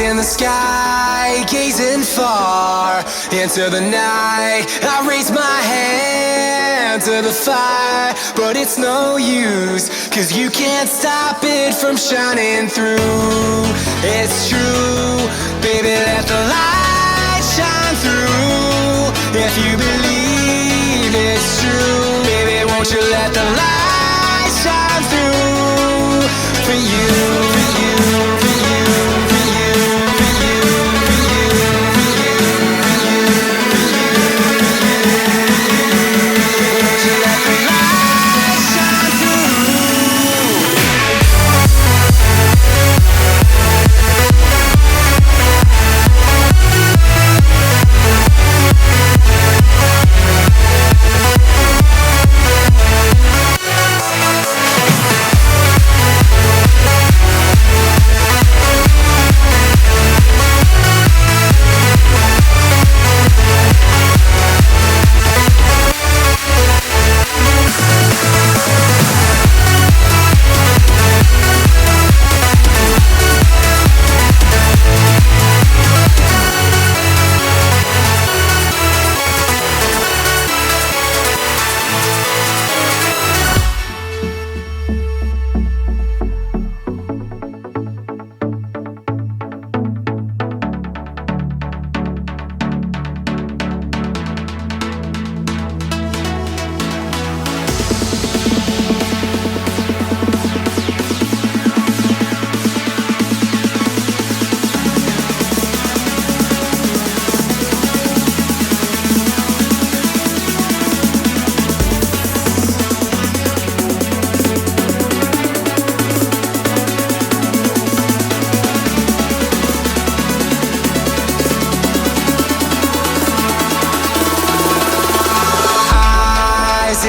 in the sky, gazing far into the night. I raise my hand to the fire, but it's no use, 'cause you can't stop it from shining through. It's true, baby, let the light shine through. If you believe it's true, baby, won't you let the light shine through for you, for you, for you, for you, for you, for you, for you, for you, won't you let the light shine through?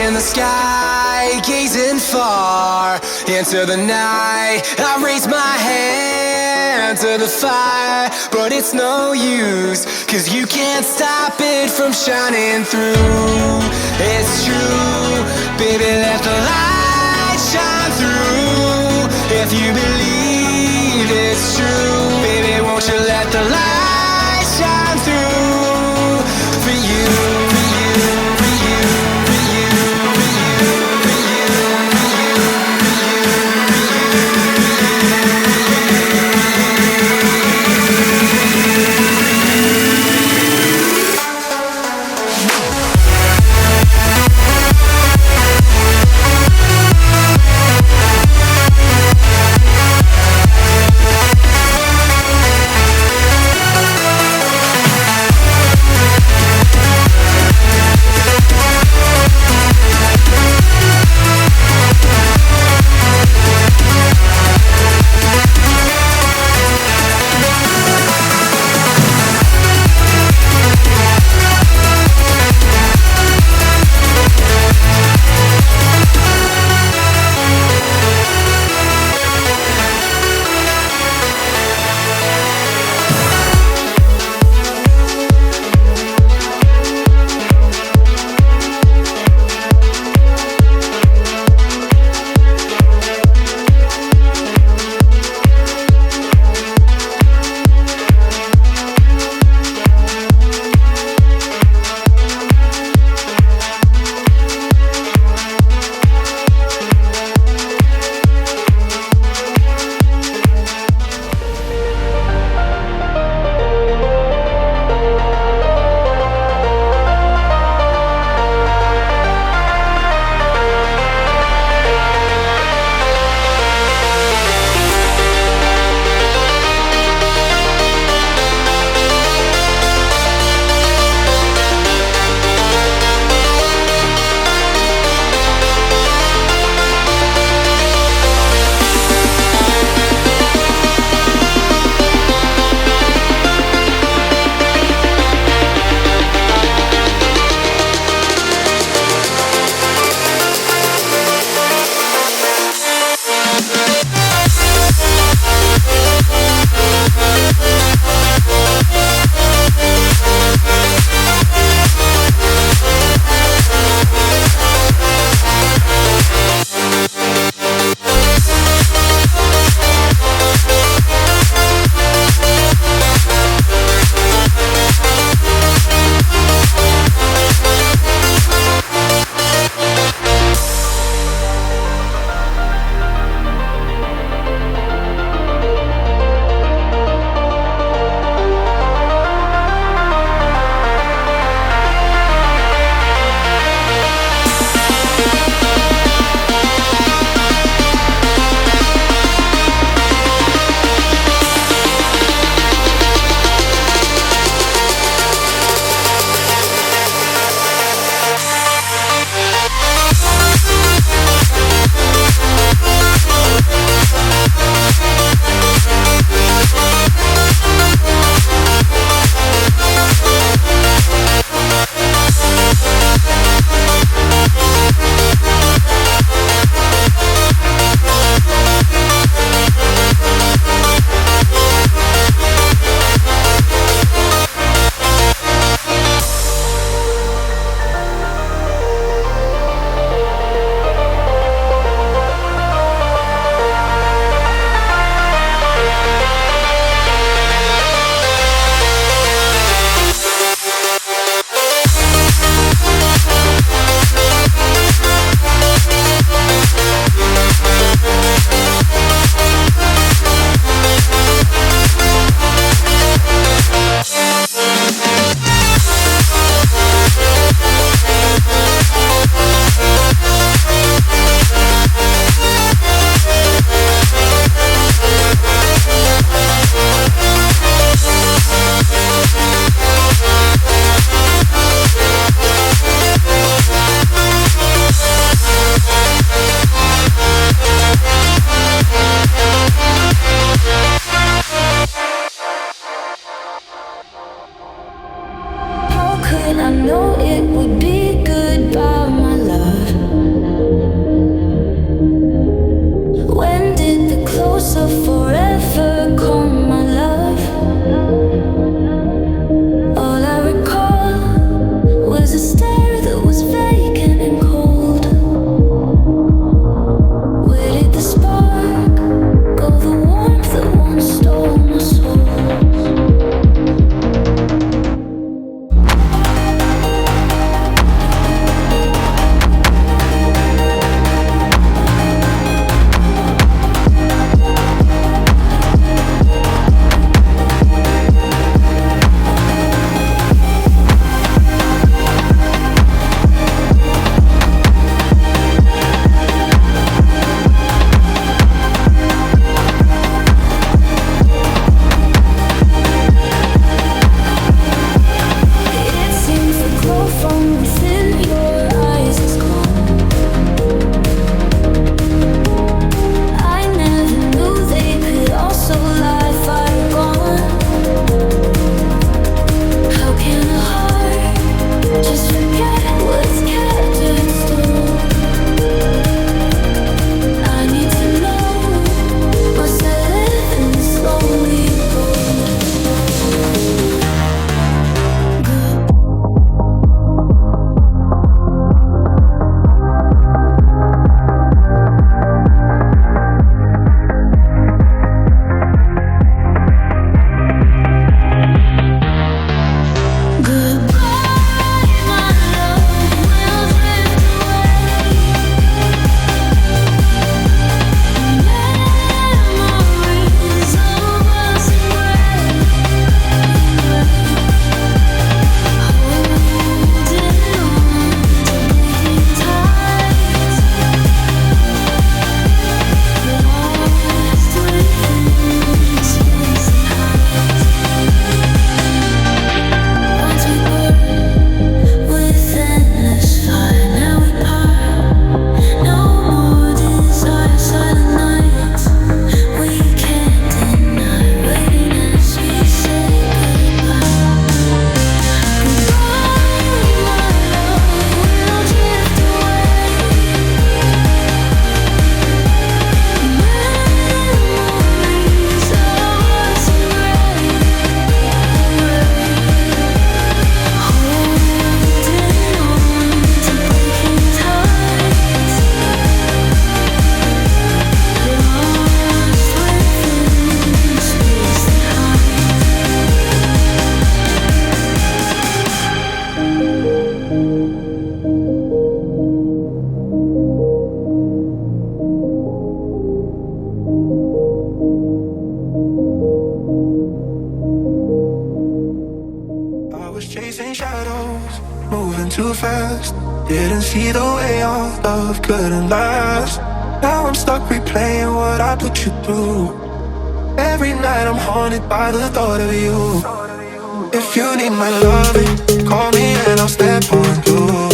In the sky, gazing far into the night. I raise my hand to the fire, but it's no use, 'cause you can't stop it from shining through. It's true, baby, let the light shine through. If you believe it's true, baby, won't you let the light shine through for you, for you, for you, for you, for you, for you, for you, for you, Chasing shadows, moving too fast. Didn't see the way our love couldn't last. Now I'm stuck replaying what I put you through. Every night I'm haunted by the thought of you. If you need my loving, call me and I'll step on through.